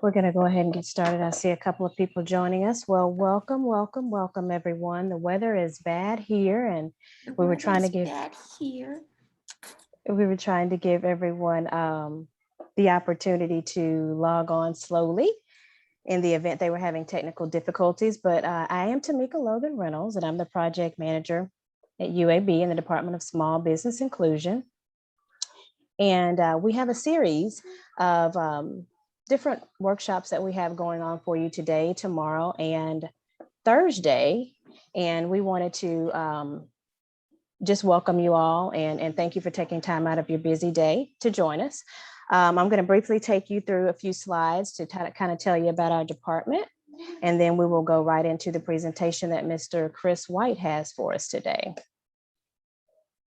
We're going to go ahead and get started. I see a couple of people joining us. Well, welcome, everyone. The weather is bad here, and we were trying to give everyone the opportunity to log on slowly in the event they were having technical difficulties. But I am Tamika Logan Reynolds, and I'm the project manager at UAB in the Department of Small Business Inclusion. And we have a series of different workshops that we have going on for you today, tomorrow, and Thursday. And we wanted to just welcome you all and thank you for taking time out of your busy day to join us. I'm going to briefly take you through a few slides to kind of tell you about our department, and then we will go right into the presentation that Mr. Chris White has for us today.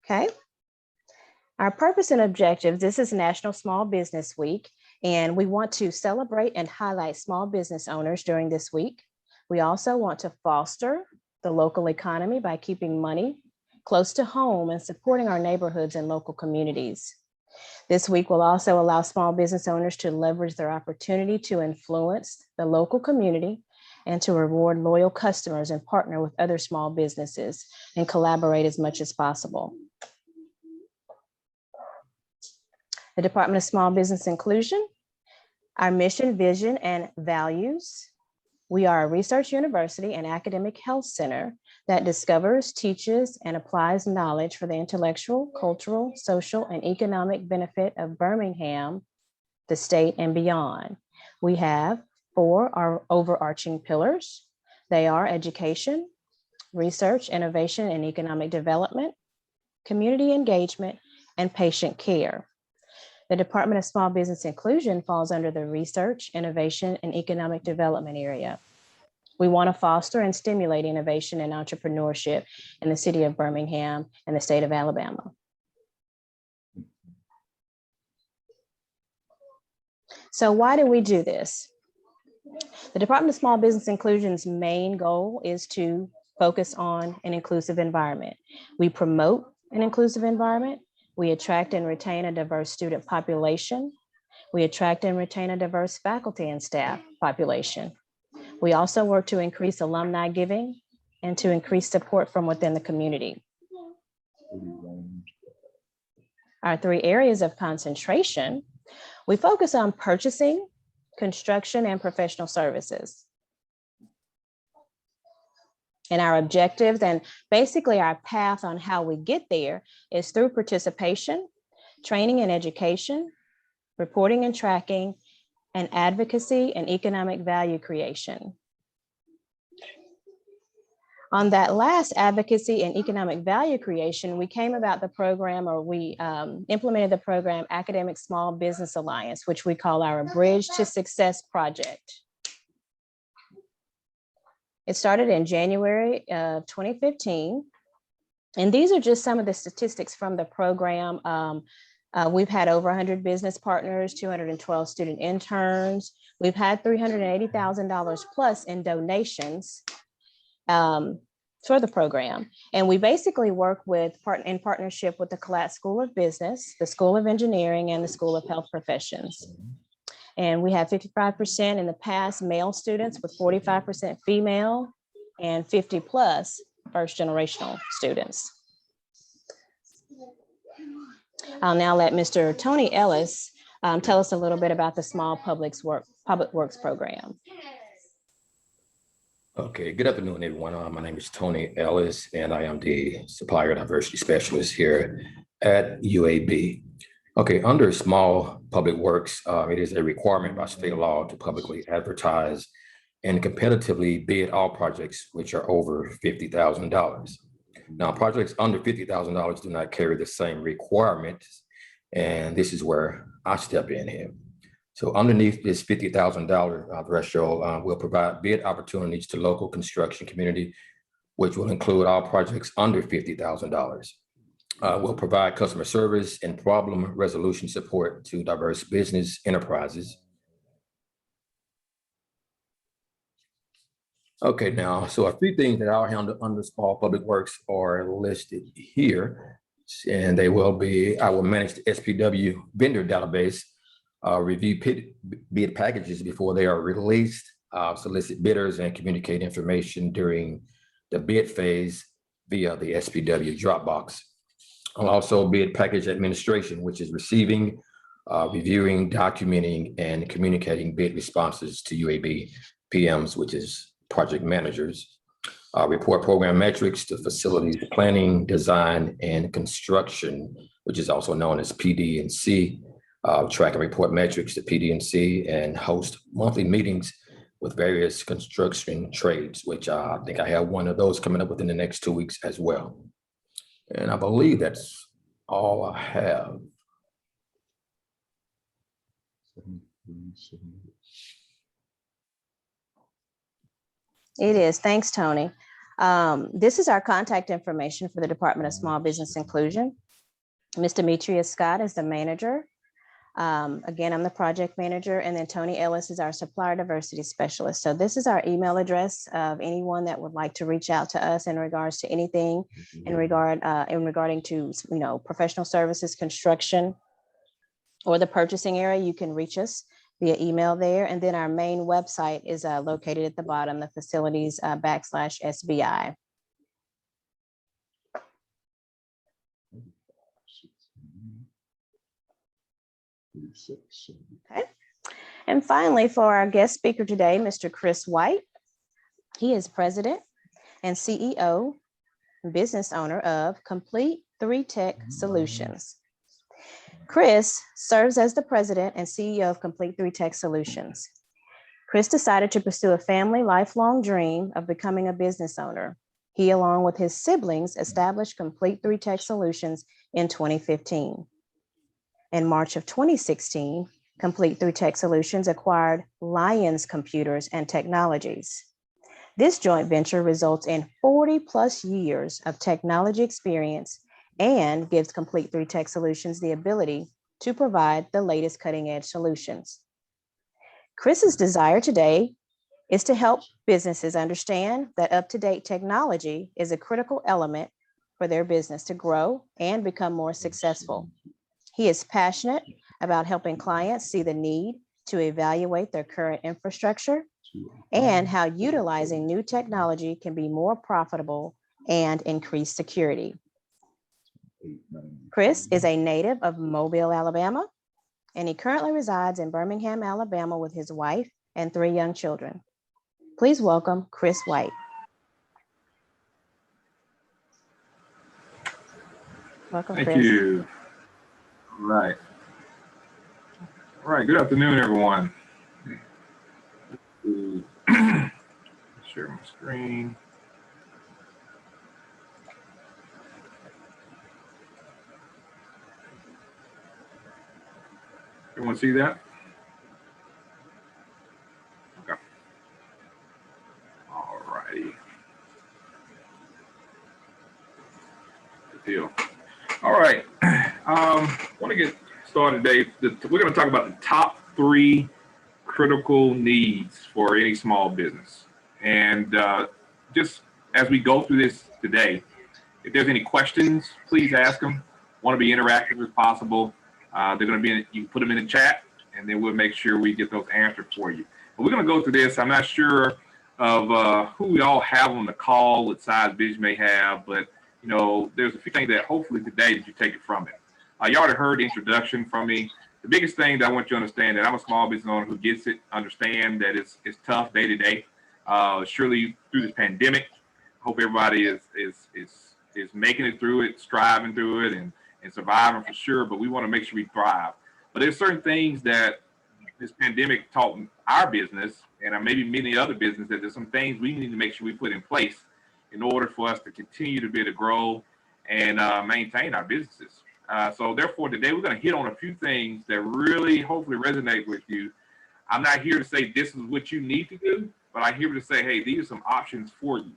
Okay. Our purpose and objectives: this is National Small Business Week, and we want to celebrate and highlight small business owners during this week. We also want to foster the local economy by keeping money close to home and supporting our neighborhoods and local communities. This week will also allow small business owners to leverage their opportunity to influence the local community and to reward loyal customers and partner with other small businesses and collaborate as much as possible. The Department of Small Business Inclusion, our mission, vision, and values. We are a research university and academic health center that discovers, teaches, and applies knowledge for the intellectual, cultural, social, and economic benefit of Birmingham, the state, and beyond. We have 4 overarching pillars. They are education, research, innovation, and economic development, community engagement, and patient care. The Department of Small Business Inclusion falls under the research, innovation, and economic development area. We want to foster and stimulate innovation and entrepreneurship in the city of Birmingham and the state of Alabama. So why do we do this? The Department of Small Business Inclusion's main goal is to focus on an inclusive environment. We promote an inclusive environment. We attract and retain a diverse student population. We attract and retain a diverse faculty and staff population. We also work to increase alumni giving and to increase support from within the community. Our 3 areas of concentration: we focus on purchasing, construction, and professional services. And our objectives and basically our path on how we get there is through participation, training and education, reporting and tracking, and advocacy and economic value creation. On that last, advocacy and economic value creation, we came about the program, or we implemented the program Academic Small Business Alliance, which we call our Bridge to Success project. It started in January of 2015. And these are just some of the statistics from the program. We've had over 100 business partners, 212 student interns. We've had $380,000 plus in donations for the program. And we basically work in partnership with the Collat School of Business, the School of Engineering, and the School of Health Professions. And we have 55% in the past male students with 45% female and 50 plus first generational students. I'll now let Mr. Tony Ellis tell us a little bit about the Small Public Works program. Okay, good afternoon, everyone. My name is Tony Ellis, and I am the Supplier Diversity Specialist here at UAB. Okay, under Small Public Works, it is a requirement by state law to publicly advertise and competitively bid all projects which are over $50,000. Now, projects under $50,000 do not carry the same requirements, and this is where I step in here. So underneath this $50,000 threshold, we'll provide bid opportunities to local construction community, which will include all projects under $50,000. We'll provide customer service and problem resolution support to diverse business enterprises. Okay, now, so a few things that I'll handle under Small Public Works are listed here, and they will be: I will manage the SPW vendor database review bid packages before they are released, solicit bidders, and communicate information during the bid phase via the SPW Dropbox. And also bid package administration, which is receiving, reviewing, documenting, and communicating bid responses to UAB PMs, which is project managers. Report program metrics to facilities planning, design, and construction, which is also known as PD&C. Track and report metrics to PD&C, and host monthly meetings with various construction trades, which I think I have one of those coming up within the next 2 weeks as well. And I believe that's all I have. It is. Thanks, Tony. This is our contact information for the Department of Small Business Inclusion. Ms. Demetrius Scott is the manager. Again, I'm the project manager, and then Tony Ellis is our supplier diversity specialist. So this is our email address of anyone that would like to reach out to us in regards to anything regarding to, professional services, construction, or the purchasing area. You can reach us via email there. And then our main website is located at the bottom, the facilities /SBI. Okay. And finally, for our guest speaker today, Mr. Chris White. He is president and CEO, business owner of Complete 3 Tech Solutions. Chris serves as the president and CEO of Complete 3 Tech Solutions. Chris decided to pursue a family lifelong dream of becoming a business owner. He, along with his siblings, established Complete 3 Tech Solutions in 2015. In March of 2016, Complete 3 Tech Solutions acquired Lions Computers and Technologies. This joint venture results in 40 plus years of technology experience and gives Complete 3 Tech Solutions the ability to provide the latest cutting edge solutions. Chris's desire today is to help businesses understand that up-to-date technology is a critical element for their business to grow and become more successful. He is passionate about helping clients see the need to evaluate their current infrastructure and how utilizing new technology can be more profitable and increase security. Chris is a native of Mobile, Alabama, and he currently resides in Birmingham, Alabama with his wife and 3 young children. Please welcome Chris White. Welcome, Chris. Thank you. All right. All right. Good afternoon, everyone. Share my screen. Everyone see that? Okay. All righty. Good deal. All right. Want to get started today. We're going to talk about the top 3 critical needs for any small business. And just as we go through this today, if there's any questions, please ask them. Want to be interactive as possible. They're going to be you can put them in the chat, and then we'll make sure we get those answered for you. But we're going to go through this. I'm not sure of who we all have on the call, what size vision may have, but there's a few things that hopefully today that you take it from it. You already heard the introduction from me. The biggest thing that I want you to understand that I'm a small business owner who gets it, understand that it's tough day to day. Surely through this pandemic, I hope everybody is making it through it, striving through it, and surviving for sure. But we want to make sure we thrive. But there's certain things that this pandemic taught our business, and maybe many other businesses, that there's some things we need to make sure we put in place in order for us to continue to be able to grow and maintain our businesses. So therefore, today we're going to hit on a few things that really hopefully resonate with you. I'm not here to say this is what you need to do, but I'm here to say, hey, these are some options for you.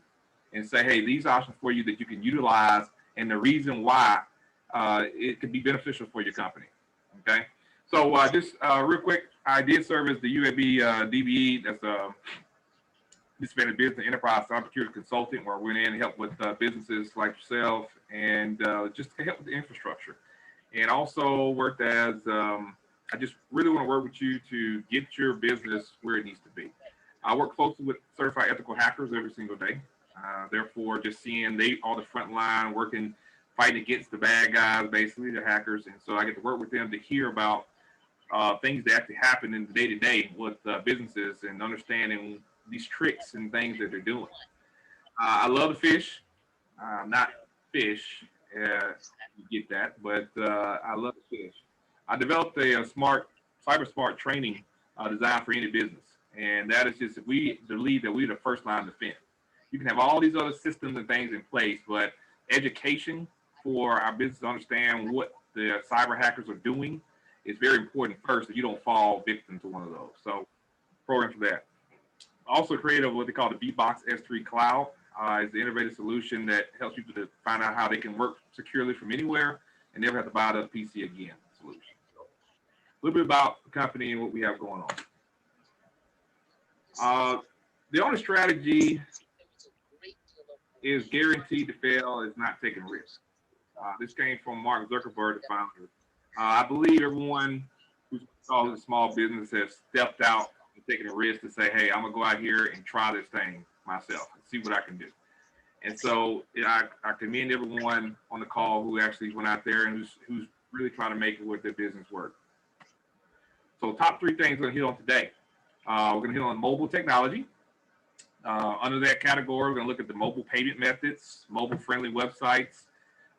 And say, hey, these options for you that you can utilize, and the reason why it could be beneficial for your company. Okay. So just real quick, I did serve as the UAB DBE. That's Disbanded Business Enterprise Cybersecurity Consultant, where I went in and helped with businesses like yourself and just to help with the infrastructure. And also worked as I just really want to work with you to get your business where it needs to be. I work closely with certified ethical hackers every single day. Therefore, just seeing they on the front line working, fighting against the bad guys, basically the hackers, and so I get to work with them to hear about things that actually happen in the day to day with businesses and understanding these tricks and things that they're doing. I love to fish, not fish. You get that, but I love to fish. I developed a smart, cyber smart training designed for any business, and that is just if we believe that we're the first line of defense. You can have all these other systems and things in place, but education for our business to understand what the cyber hackers are doing is very important first, so you don't fall victim to one of those. So, program for that. Also created what they call the VBox S3 Cloud. It's the innovative solution that helps people to find out how they can work securely from anywhere and never have to buy the PC again solution. So, a little bit about the company and what we have going on. The only strategy is guaranteed to fail is not taking risks. This came from Mark Zuckerberg, the founder. I believe everyone who's involved in a small business has stepped out and taken a risk to say, hey, I'm going to go out here and try this thing myself and see what I can do. And so I commend everyone on the call who actually went out there and who's really trying to make it with their business work. So top 3 things we're going to hit on today. We're going to hit on mobile technology. Under that category, we're going to look at the mobile payment methods, mobile-friendly websites,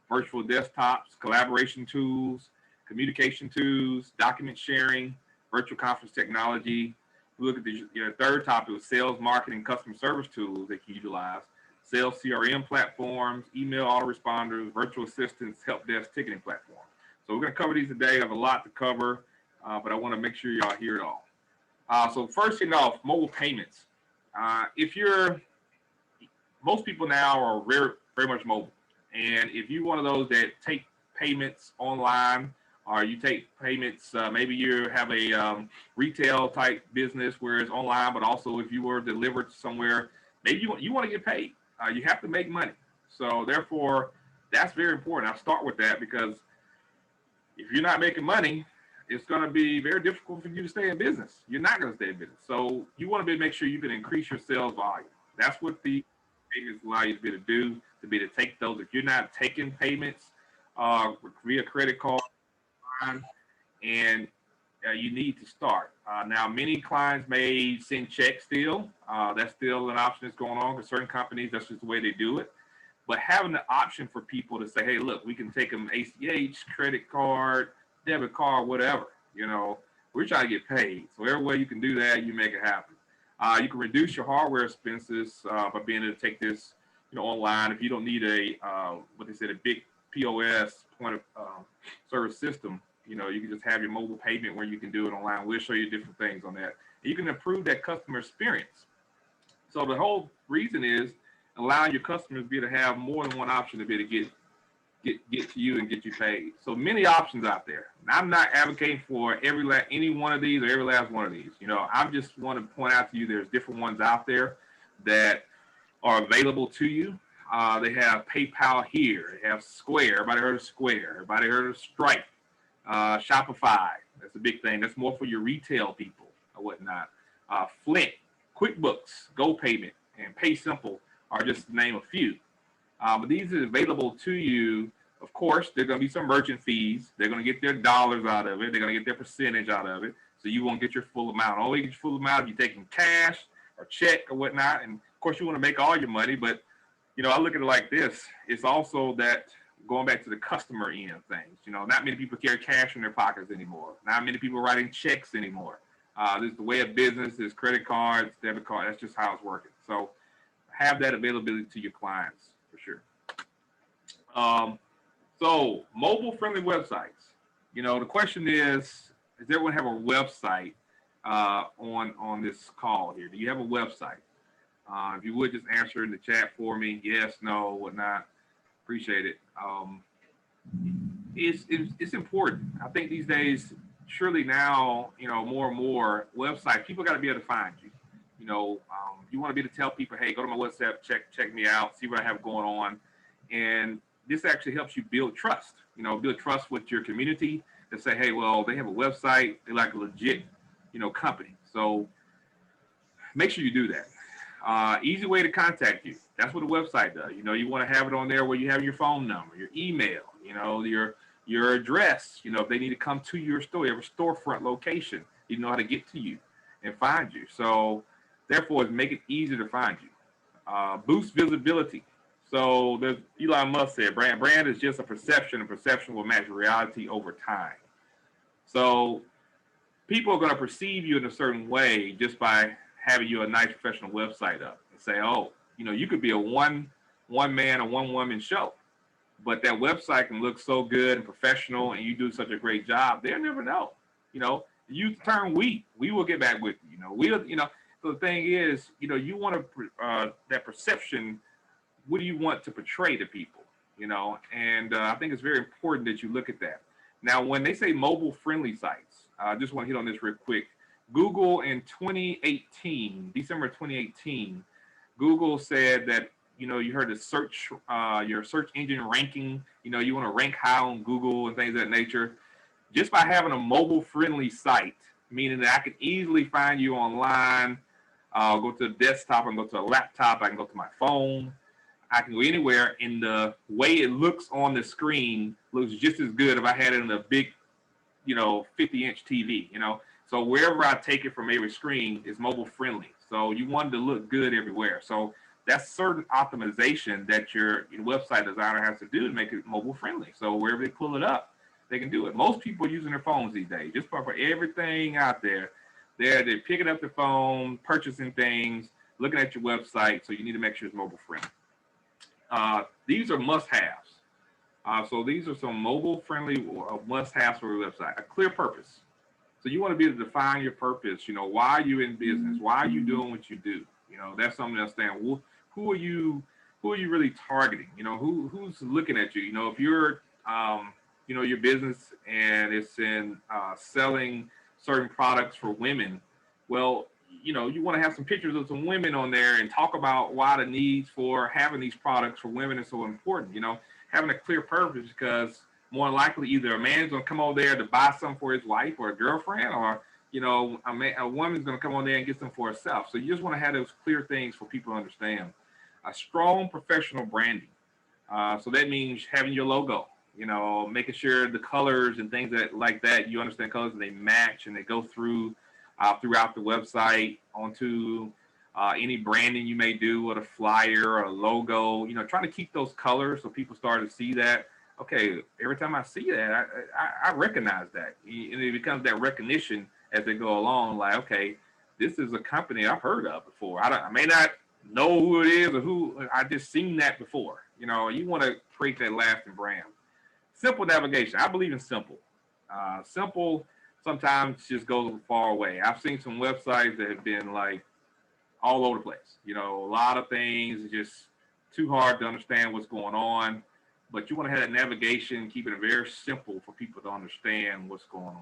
virtual desktops, collaboration tools, communication tools, document sharing, virtual conference technology. We look at the third topic was sales, marketing, customer service tools that you utilize, sales CRM platforms, email autoresponders, virtual assistants, help desk ticketing platform. So we're going to cover these today. I have a lot to cover, but I want to make sure y'all hear it all. So first thing off, mobile payments. Most people now are very, very much mobile. And if you're one of those that take payments online or you take payments, maybe you have a retail type business where it's online, but also if you were delivered somewhere, maybe you want to get paid. You have to make money. So therefore, that's very important. I'll start with that because if you're not making money, it's going to be very difficult for you to stay in business. You're not going to stay in business. So you want to make sure you can increase your sales volume. That's what the payments allow you to be able to do, to be able to take those. If you're not taking payments via credit card, and you need to start. Now, many clients may send checks still. That's still an option that's going on because certain companies, that's just the way they do it. But having the option for people to say, hey, look, we can take them ACH, credit card, debit card, whatever. We're trying to get paid. So every way you can do that, you make it happen. You can reduce your hardware expenses by being able to take this, online. If you don't need a big POS point of service system, you can just have your mobile payment where you can do it online. We'll show you different things on that. And you can improve that customer experience. So the whole reason is allowing your customers to be able to have more than one option to be able to get to you and get you paid. So many options out there. And I'm not advocating for any one of these or every last one of these. I just want to point out to you there's different ones out there that are available to you. They have PayPal here. They have Square. Everybody heard of Square. Everybody heard of Stripe. Shopify. That's a big thing. That's more for your retail people or whatnot. Flint, QuickBooks, GoPayment, and PaySimple are just to name a few. But these are available to you. Of course, there's going to be some merchant fees. They're going to get their dollars out of it. They're going to get their percentage out of it. So you won't get your full amount. Only get your full amount if you're taking cash or check or whatnot. And of course, you want to make all your money. But, I look at it like this. It's also that going back to the customer end of things. Not many people carry cash in their pockets anymore. Not many people are writing checks anymore. This is the way of business. There's credit cards, debit card. That's just how it's working. So have that availability to your clients for sure. So mobile-friendly websites. The question is everyone have a website on this call here? Do you have a website? If you would just answer in the chat for me, yes, no, whatnot. Appreciate it. It's important. I think these days, surely now, more and more websites, people got to be able to find you. You want to be able to tell people, hey, go to my WhatsApp, check me out, see what I have going on. And this actually helps you build trust, build trust with your community to say, hey, well, they have a website, they're like a legit, company. So make sure you do that. Easy way to contact you. That's what a website does. You want to have it on there where you have your phone number, your email, your address. If they need to come to your store, you have a storefront location. You know how to get to you and find you. So therefore, make it easy to find you. Boost visibility. So there's Elon Musk said, brand is just a perception, and perception will match reality over time. So people are going to perceive you in a certain way just by having you a nice professional website up and say, oh, you could be a one man or one woman show, but that website can look so good and professional, and you do such a great job. They'll never know. Use the term we will get back with you. So the thing is, you want to that perception. What do you want to portray to people? And I think it's very important that you look at that. Now, when they say mobile friendly sites, I just want to hit on this real quick. Google in 2018, December 2018, Google said that, you heard the search, your search engine ranking, you want to rank high on Google and things of that nature. Just by having a mobile friendly site, meaning that I can easily find you online, go to the desktop and go to a laptop, I can go to my phone, I can go anywhere, and the way it looks on the screen looks just as good if I had it in a big, 50-inch TV, So wherever I take it from every screen is mobile friendly. So you want it to look good everywhere. So that's certain optimization that your website designer has to do to make it mobile friendly. So wherever they pull it up, they can do it. Most people are using their phones these days. Just for everything out there, they're picking up the phone, purchasing things, looking at your website. So you need to make sure it's mobile friendly. These are must-haves. So these are some mobile-friendly must-haves for your website. A clear purpose. So you want to be able to define your purpose. Why are you in business? Why are you doing what you do? That's something to understand. Who are you really targeting? Who's looking at you? If you're, your business and it's in selling certain products for women, well, you want to have some pictures of some women on there and talk about why the needs for having these products for women is so important. Having a clear purpose, because more likely either a man's going to come over there to buy something for his wife or a girlfriend, or a woman's going to come on there and get something for herself. So you just want to have those clear things for people to understand. A strong professional branding. So that means having your logo, making sure the colors and things like that, you understand colors and they match and they go through throughout the website onto any branding you may do with a flyer or a logo, trying to keep those colors so people start to see that. Okay, every time I see that, I recognize that. And it becomes that recognition as they go along, like, okay, this is a company I've heard of before. I may not know who it is or who, I just seen that before. You want to create that lasting brand. Simple navigation. I believe in simple. Simple sometimes just goes far away. I've seen some websites that have been like all over the place. A lot of things, just too hard to understand what's going on. But you want to have that navigation, keeping it very simple for people to understand what's going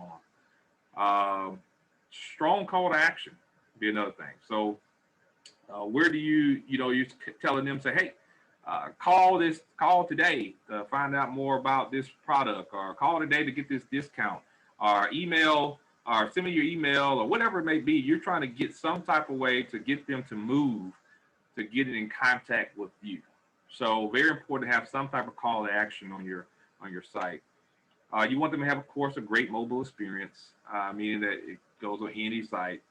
on. Strong call to action would be another thing. So where do you're telling them, say, hey, call today to find out more about this product, or call today to get this discount, or email, or send me your email, or whatever it may be. You're trying to get some type of way to get them to move, to get in contact with you. So very important to have some type of call to action on your site. You want them to have, of course, a great mobile experience, meaning that it goes on any site.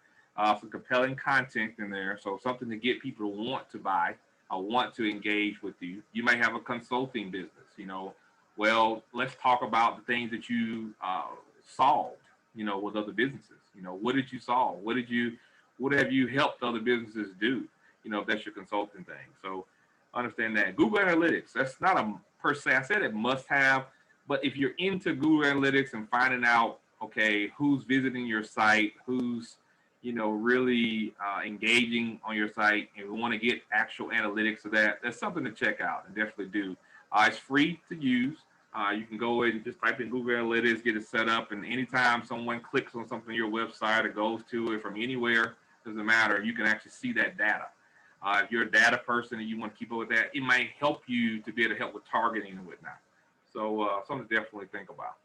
Some compelling content in there, so something to get people to want to buy, want to engage with you. You may have a consulting business. Well, let's talk about the things that you solved, with other businesses. What did you solve? What have you helped other businesses do? If that's your consulting thing. So understand that. Google Analytics, that's not a per se, I said it must have, but if you're into Google Analytics and finding out, okay, who's visiting your site, who's, really engaging on your site, and we want to get actual analytics of that, that's something to check out and definitely do. It's free to use. You can go in and just type in Google Analytics, get it set up, and anytime someone clicks on something on your website or goes to it from anywhere, doesn't matter, you can actually see that data. If you're a data person and you want to keep up with that, it might help you to be able to help with targeting and whatnot. So something to definitely think about.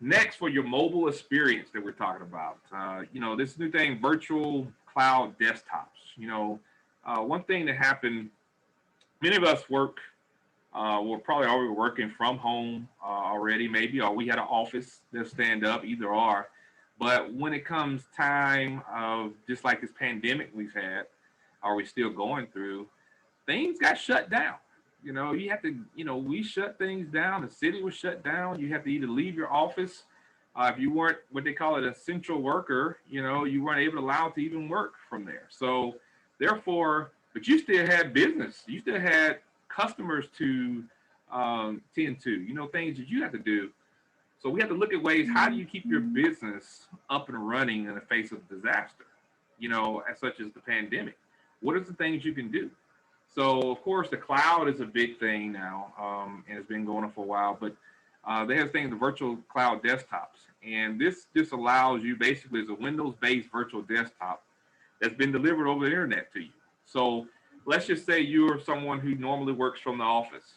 Next, for your mobile experience that we're talking about, this new thing, virtual cloud desktops. One thing that happened, many of us we're probably already working from home already, maybe, or we had an office that stand up, either or. But when it comes time of just like this pandemic we've had, or we still going through, things got shut down. You have to, we shut things down. The city was shut down. You have to either leave your office. If you weren't what they call it, an essential worker, you weren't able to allow to even work from there. So therefore, but you still had business. You still had customers to tend to, things that you have to do. So we have to look at ways, how do you keep your business up and running in the face of disaster, as such as the pandemic? What are the things you can do? So, of course, the cloud is a big thing now, and it's been going on for a while, but they have things, the virtual cloud desktops. And this just allows you, basically, as a Windows-based virtual desktop that's been delivered over the internet to you. So let's just say you're someone who normally works from the office,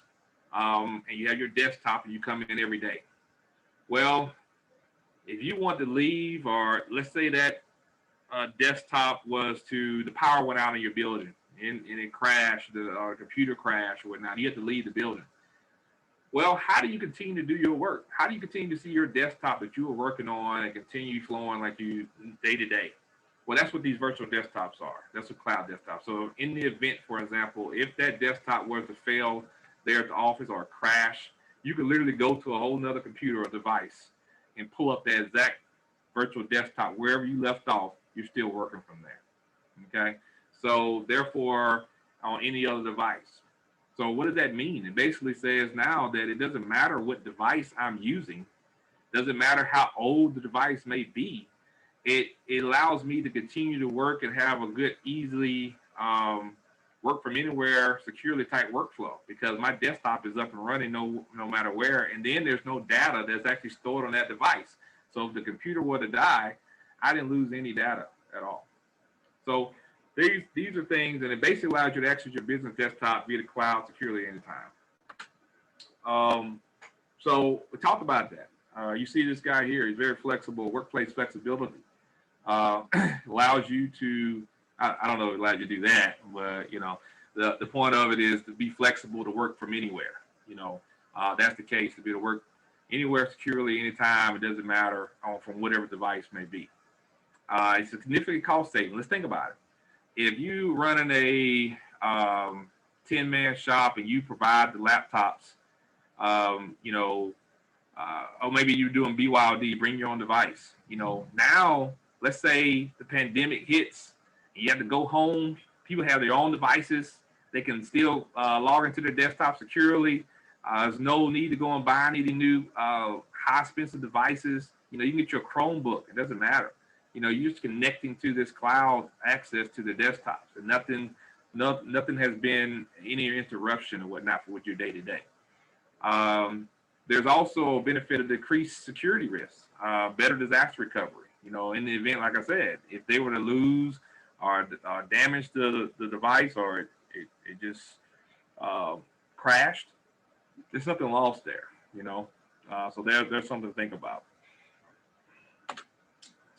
and you have your desktop and you come in every day. Well, if you want to leave, or let's say that desktop the power went out in your building and it crashed, the computer crashed or whatnot, you have to leave the building. Well, how do you continue to do your work? How do you continue to see your desktop that you were working on and continue flowing like you day to day? Well, that's what these virtual desktops are. That's a cloud desktop. So in the event, for example, if that desktop was to fail there at the office or crash, you can literally go to a whole nother computer or device and pull up that exact virtual desktop wherever you left off. You're still working from there. Okay. So therefore, on any other device. So what does that mean? It basically says now that it doesn't matter what device I'm using, doesn't matter how old the device may be. It allows me to continue to work and have a good, easily work from anywhere, securely type workflow, because my desktop is up and running no matter where. And then there's no data that's actually stored on that device. So if the computer were to die, I didn't lose any data at all. So these are things, and it basically allows you to access your business desktop via the cloud securely anytime. So we talked about that. You see this guy here, he's very flexible, workplace flexibility. Allows you to, I don't know if it allows you to do that, but the point of it is to be flexible, to work from anywhere. That's the case, to be able to work anywhere securely, anytime. It doesn't matter from whatever device may be. It's a significant cost saving. Let's think about it. If you running a 10-man shop and you provide the laptops, or maybe you're doing BYOD, bring your own device. Now let's say the pandemic hits, and you have to go home. People have their own devices. They can still log into their desktop securely. There's no need to go and buy any new high expensive devices. You can get your Chromebook. It doesn't matter. You're just connecting to this cloud access to the desktops, and nothing has been any interruption or whatnot with your day to day. There's also a benefit of decreased security risks, better disaster recovery. In the event, like I said, if they were to lose or damage the device, or it just crashed, there's something lost there. So there's something to think about.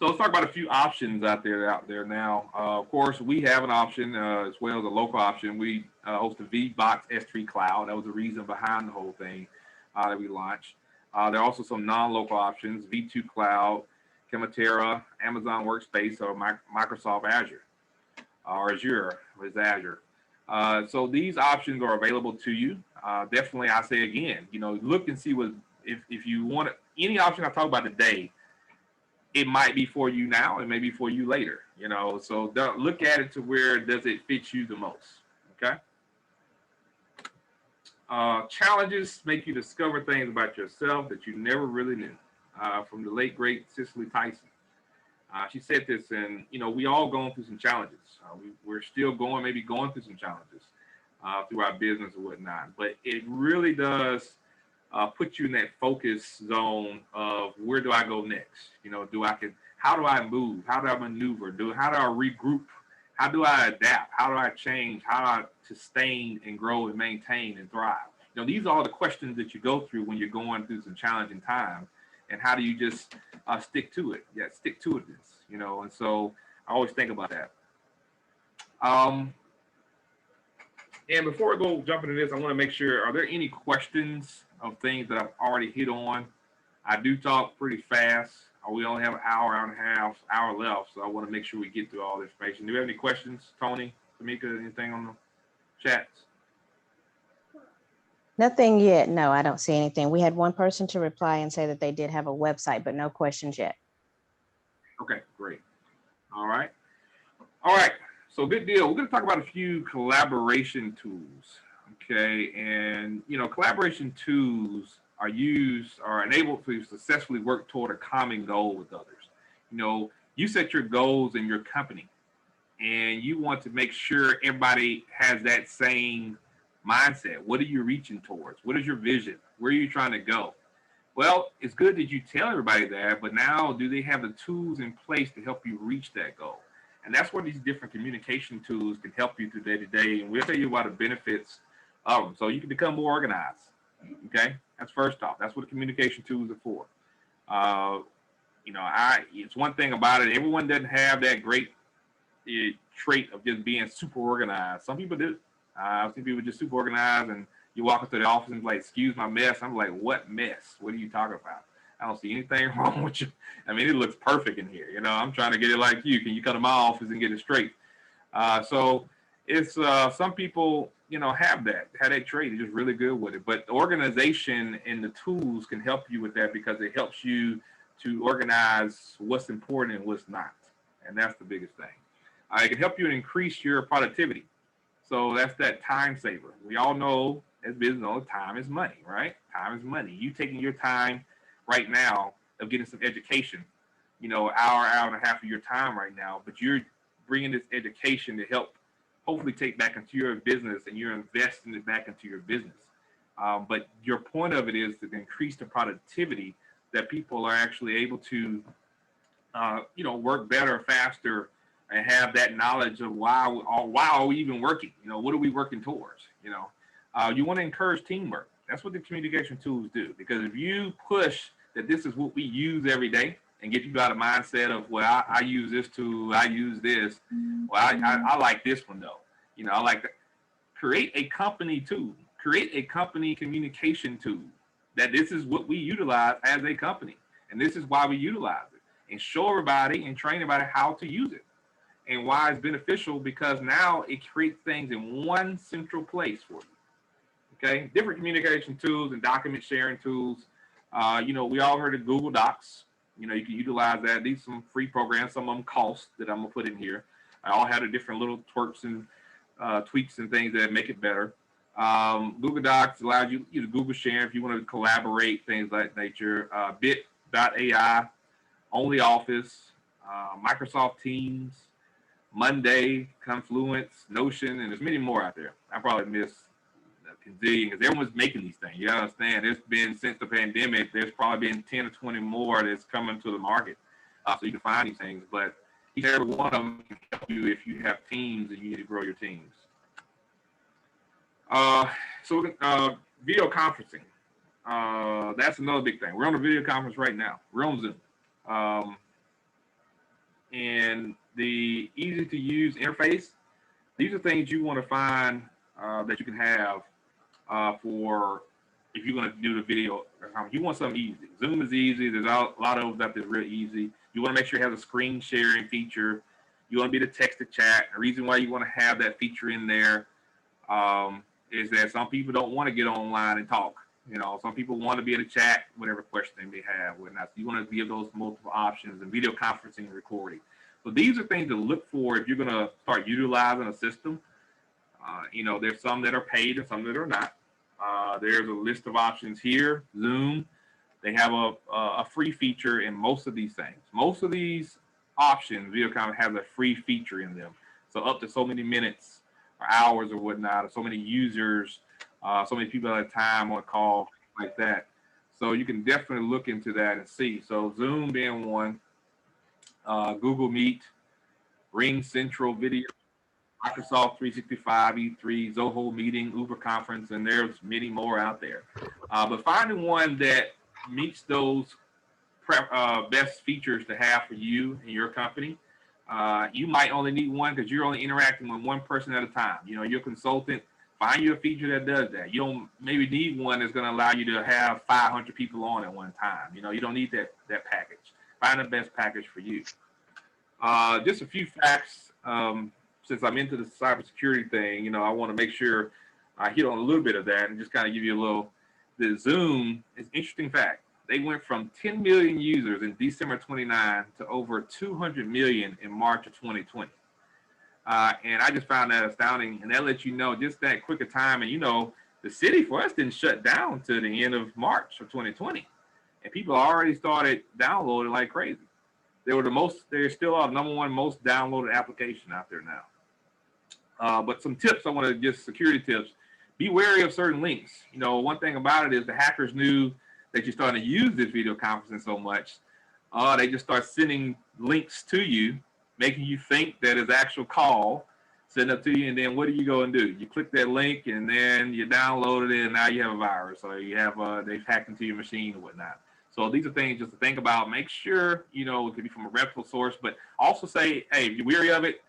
So let's talk about a few options out there now. Of course, we have an option as well as a local option. We host the VBox S3 Cloud. That was the reason behind the whole thing that we launched. There are also some non-local options: V2 Cloud, Chemotera, Amazon Workspace, or Microsoft Azure, or Azure is Azure. So these options are available to you. Definitely, I say again, look and see if you want any option I talk about today. It might be for you now, it may be for you later, so look at it to where does it fit you the most. Okay. Challenges make you discover things about yourself that you never really knew. From the late great Cicely Tyson, she said this, and we all going through some challenges. We're still maybe going through some challenges through our business or whatnot, but it really does put you in that focus zone of where do I go next? How do I move? How do I maneuver? How do I regroup? How do I adapt? How do I change? How do I sustain and grow and maintain and thrive? These are all the questions that you go through when you're going through some challenging times. and how do you just stick to it? Yeah, stick to it, you know. And so I always think about that. And before I go jump into this, I want to make sure, are there any questions of things that I've already hit on? I do talk pretty fast. We only have an hour and a half, hour left, so I want to make sure we get through all the information. Do you have any questions, Tony, Tamika, anything on the chats? Nothing yet. No, I don't see anything. We had one person to reply and say that they did have a website, but no questions yet. Okay, great. All right. All right. So good deal. We're going to talk about a few collaboration tools. Okay. And, you know, collaboration tools are enabled to successfully work toward a common goal with others. You know, you set your goals in your company and you want to make sure everybody has that same mindset. What are you reaching towards? What is your vision? Where are you trying to go? Well, it's good that you tell everybody that, but now do they have the tools in place to help you reach that goal? And that's where these different communication tools can help you through day to day. And we'll tell you about the benefits of them so you can become more organized. Okay, that's first off. That's what the communication tools are for. You know, it's one thing about it. Everyone doesn't have that great trait of just being super organized. Some people do. I've seen people just super organized, and you walk into the office and like, "Excuse my mess." I'm like, "What mess? What are you talking about? I don't see anything wrong with you. I mean, it looks perfect in here. You know, I'm trying to get it like you. Can you come to my office and get it straight?" So it's some people, you know, have that trait. They're just really good with it. But the organization and the tools can help you with that because it helps you to organize what's important and what's not. And that's the biggest thing. It can help you increase your productivity. So that's that time saver. We all know as business owners, time is money, right? Time is money. You taking your time right now of getting some education, you know, hour and a half of your time right now, but you're bringing this education to help hopefully take back into your business and you're investing it back into your business. But your point of it is to increase the productivity that people are actually able to, you know, work better, faster, and have that knowledge of why are we even working? You know, what are we working towards? You know, you want to encourage teamwork. That's what the communication tools do. Because if you push that this is what we use every day and get you out of mindset of, well, I use this tool, I use this. Well, I like this one though. You know, I like that. Create a company tool. Create a company communication tool that this is what we utilize as a company. And this is why we utilize it. And show everybody and train everybody how to use it. And why it's beneficial, because now it creates things in one central place for you. Okay, different communication tools and document sharing tools. You know, we all heard of Google Docs. You know, you can utilize that. These are some free programs. Some of them cost that I'm gonna put in here. I all had a different little twerks and tweaks and things that make it better. Google Docs allows you to Google share if you want to collaborate, things like nature. Bit.ai, OnlyOffice, Microsoft Teams, Monday, Confluence, Notion, and there's many more out there. I probably missed a gazillion because everyone's making these things. You understand? There's been, since the pandemic, there's probably been 10 or 20 more that's coming to the market. So you can find these things, but each and every one of them can help you if you have teams and you need to grow your teams. Video conferencing. That's another big thing. We're on a video conference right now. We're on Zoom. And the easy to use interface, these are things you want to find that you can have for if you're going to do the video. You want something easy. Zoom is easy. There's a lot of those that are real easy. You want to make sure it has a screen sharing feature. You want to be the text to chat. The reason why you want to have that feature in there is that some people don't want to get online and talk. You know, some people want to be in a chat, whatever question they may have, whatnot. So you want to give those multiple options and video conferencing and recording. So these are things to look for if you're going to start utilizing a system. You know, there's some that are paid and some that are not. There's a list of options here. Zoom, they have a free feature in most of these things. Most of these options, video conferencing has a free feature in them. So up to so many minutes or hours or whatnot, or so many users, so many people at a time on a call, like that. So you can definitely look into that and see. So Zoom being one, Google Meet, Ring Central Video, Microsoft 365, E3, Zoho Meeting, Uber Conference, and there's many more out there. But finding one that meets those best features to have for you and your company. You might only need one because you're only interacting with one person at a time. You know, your consultant, find you a feature that does that. You don't maybe need one that's going to allow you to have 500 people on at one time. You know, you don't need that package. Find the best package for you. Just a few facts. Since I'm into the cybersecurity thing, you know, I want to make sure I hit on a little bit of that and just kind of give you a little. The Zoom is an interesting fact. They went from 10 million users in December 29 to over 200 million in March of 2020. And I just found that astounding. And that lets you know just that quick a time. And, you know, the city for us didn't shut down to the end of March of 2020. And people already started downloading like crazy. They're still our number one most downloaded application out there now. But some tips I want to just security tips. Be wary of certain links. You know, one thing about it is the hackers knew that you're starting to use this video conferencing so much. They just start sending links to you, making you think that it's actual call, send up to you, and then what do you go and do? You click that link, and then you download it, and now you have a virus, or you have they've hacked into your machine or whatnot. So these are things just to think about. Make sure, you know, it could be from a reputable source, but also say, hey, if you're weary of it,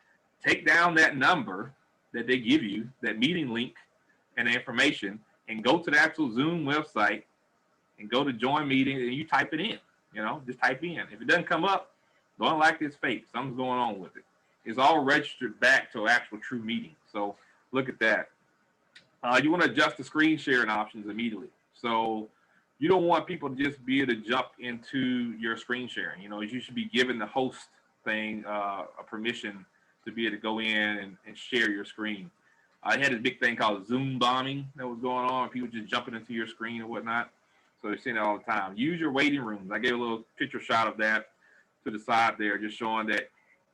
take down that number that they give you, that meeting link and the information, and go to the actual Zoom website and go to join meeting, and you type it in. You know, just type in. If it doesn't come up, don't like it's fake. Something's going on with it. It's all registered back to an actual true meeting. So look at that. You want to adjust the screen sharing options immediately. So you don't want people to just be able to jump into your screen sharing. You know, you should be giving the host thing a permission to be able to go in and share your screen. I had this big thing called Zoom bombing that was going on. People just jumping into your screen and whatnot. So they're seeing it all the time. Use your waiting rooms. I gave a little picture shot of that to the side there, just showing that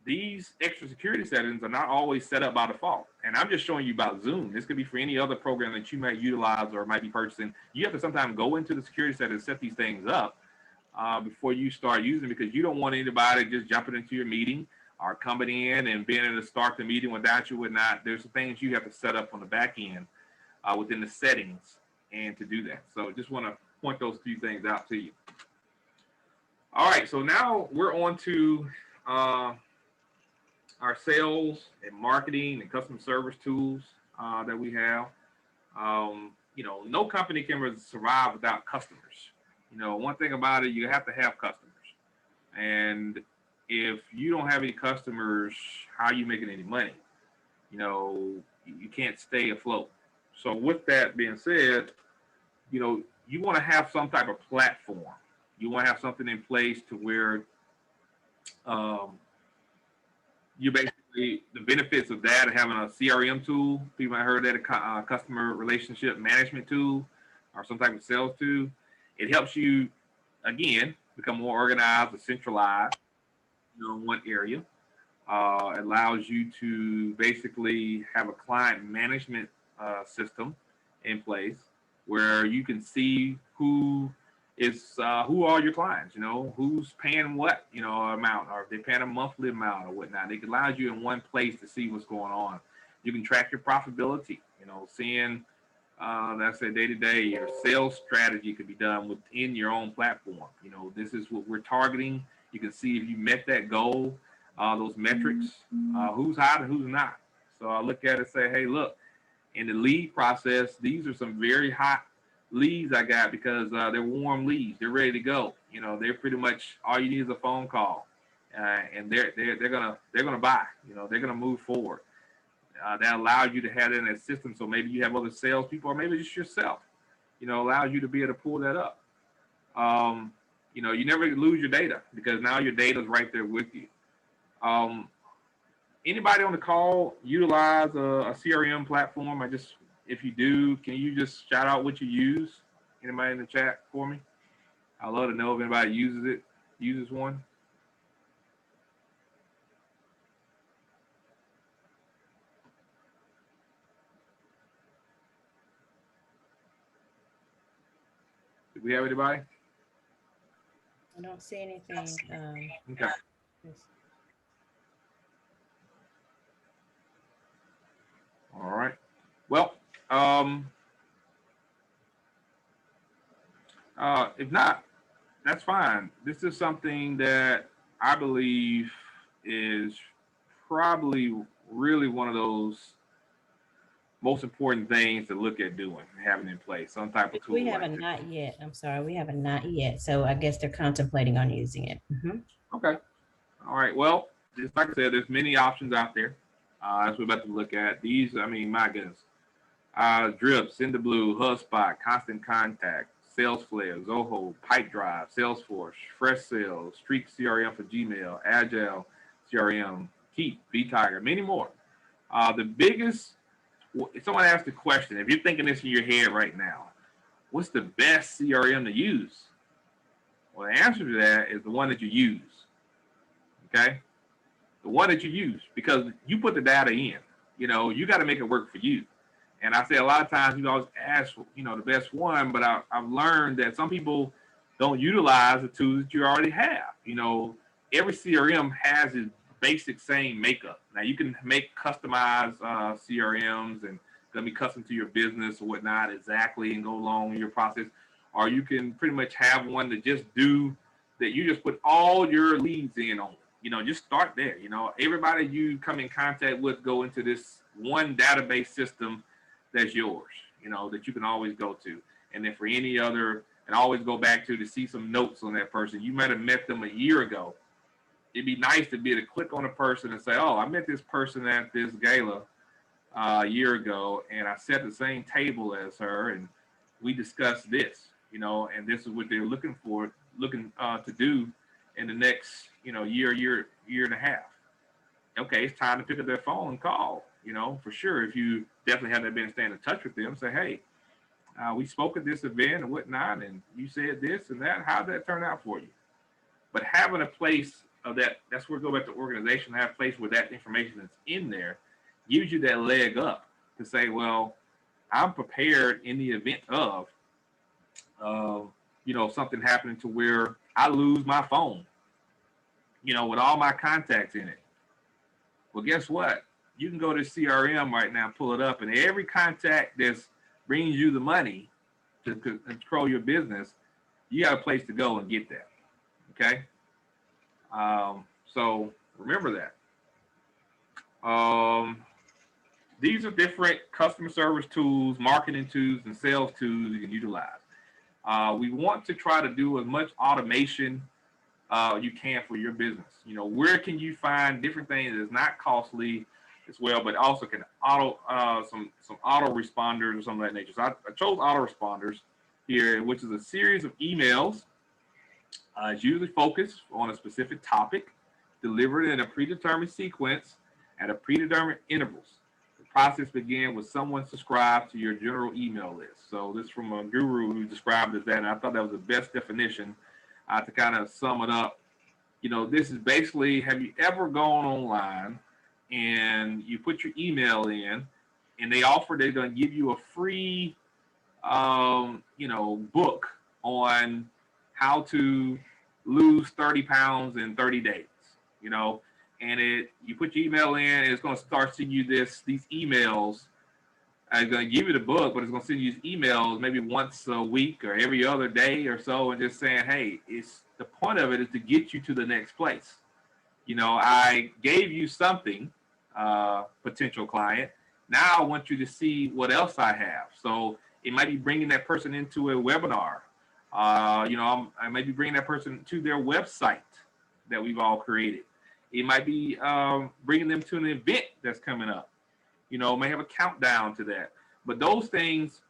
these extra security settings are not always set up by default. And I'm just showing you about Zoom. This could be for any other program that you might utilize or might be purchasing. You have to sometimes go into the security settings, set these things up before you start using, because you don't want anybody just jumping into your meeting or coming in and being able to start the meeting without you would not. There's some things you have to set up on the back end within the settings and to do that. So just want to point those few things out to you. All right, so now we're on to our sales and marketing and customer service tools that we have. You know, no company can survive without customers. You know, one thing about it, you have to have customers. And if you don't have any customers, how are you making any money? You know, you can't stay afloat. So with that being said, you know, you want to have some type of platform. You want to have something in place to where you basically, the benefits of that are having a CRM tool. People might have heard that, a customer relationship management tool or some type of sales tool. It helps you, again, become more organized and centralized, you know, in one area. Allows you to basically have a client management system in place where you can see who are your clients, you know, who's paying what, you know, amount, or if they're paying a monthly amount or whatnot. It allows you in one place to see what's going on. You can track your profitability, you know, seeing that's a day-to-day. Your sales strategy could be done within your own platform. You know, this is what we're targeting. You can see if you met that goal, those metrics, who's hot and who's not. So I look at it and say, hey, look, in the lead process, these are some very hot leads I got because they're warm leads. They're ready to go. You know, they're pretty much all you need is a phone call, and they're gonna buy. You know, they're gonna move forward. That allows you to have it in that system. So maybe you have other salespeople, or maybe just yourself. You know, allows you to be able to pull that up. You know, you never lose your data because now your data is right there with you. Anybody on the call utilize a CRM platform? If you do, can you just shout out what you use? Anybody in the chat for me? I'd love to know if anybody uses one. Do we have anybody? I don't see anything. Okay. All right. Well, if not, that's fine. This is something that I believe is probably really one of those most important things to look at doing, having in place some type of We tool have a like this. not yet. I'm sorry, we have a not yet. So I guess they're contemplating on using it. Okay. All right. Well, just like I said, there's many options out there. As we're about to look at these, I mean, my goodness. Drip, Cinderblue, HubSpot, Constant Contact, Salesforce, Zoho, Pipedrive, Salesforce, Fresh Sales, Streak CRM for Gmail, Agile CRM, Keep, vTiger, many more. The biggest, if someone asked the question, if you're thinking this in your head right now, what's the best CRM to use? Well, the answer to that is the one that you use. Okay? The one that you use, because you put the data in. You know, you got to make it work for you. And I say a lot of times you always ask, the best one, but I've learned that some people don't utilize the tools that you already have. Every CRM has its basic same makeup. Now you can make customized CRMs and gonna be custom to your business or whatnot exactly and go along in your process. Or you can pretty much have one that just do that. You just put all your leads in on. Just start there. Everybody you come in contact with go into this one database system that's yours, that you can always go to. And then for any other, and always go back to see some notes on that person. You might have met them a year ago. It'd be nice to be able to click on a person and say, oh, I met this person at this gala a year ago, and I sat at the same table as her, and we discussed this, and this is what they're looking to do in the next, year and a half. Okay, it's time to pick up their phone and call, for sure. If you definitely haven't been staying in touch with them, say, hey, we spoke at this event and whatnot, and you said this and that. How'd that turn out for you? But having a place of that's where we go back to organization, have a place where that information that's in there gives you that leg up to say, well, I'm prepared in the event of, something happening to where I lose my phone, with all my contacts in it. Well, guess what? You can go to CRM right now, pull it up, and every contact that brings you the money to control your business, you got a place to go and get that. Okay? So remember that. These are different customer service tools, marketing tools, and sales tools you can utilize. We want to try to do as much automation you can for your business. Where can you find different things that's not costly as well, but also can auto some auto responders or something of that nature. So I chose autoresponders here, which is a series of emails. It's usually focused on a specific topic, delivered in a predetermined sequence at a predetermined intervals. The process began with someone subscribed to your general email list. So this is from a guru who described it as that, and I thought that was the best definition to kind of sum it up. This is basically, have you ever gone online and you put your email in and they're going to give you a free, book on how to lose 30 pounds in 30 days, and you put your email in and it's going to start sending you these emails. It's going to give you the book, but it's going to send you these emails maybe once a week or every other day or so, and just saying, hey, it's the point of it is to get you to the next place. I gave you something, potential client. Now I want you to see what else I have. So it might be bringing that person into a webinar. I might be bringing that person to their website that we've all created. It might be bringing them to an event that's coming up. May have a countdown to that. But those things